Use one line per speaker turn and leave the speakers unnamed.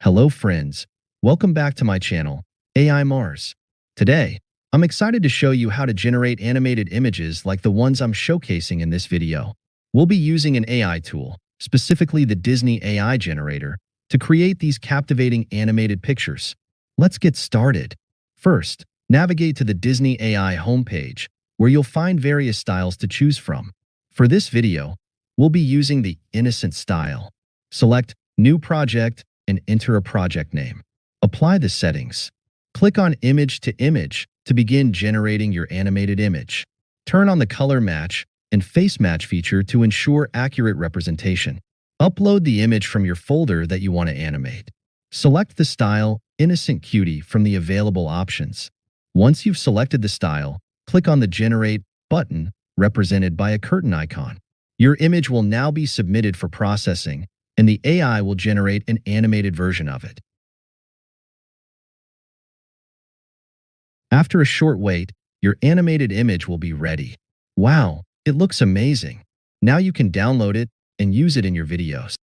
Hello friends, welcome back to my channel, AI Mars. Today, I'm excited to show you how to generate animated images like the ones I'm showcasing in this video. We'll be using an AI tool, specifically the Disney AI generator, to create these captivating animated pictures. Let's get started. First, navigate to the Disney AI homepage, where you'll find various styles to choose from. For this video, we'll be using the Innocent style. Select New Project and enter a project name. Apply the settings. Click on Image to Image to begin generating your animated image. Turn on the Color Match and Face Match feature to ensure accurate representation. Upload the image from your folder that you want to animate. Select the style Innocent Cutie from the available options. Once you've selected the style, click on the Generate button represented by a curtain icon. Your image will now be submitted for processing, and the AI will generate an animated version of it. After a short wait, your animated image will be ready. Wow, it looks amazing. Now you can download it and use it in your videos.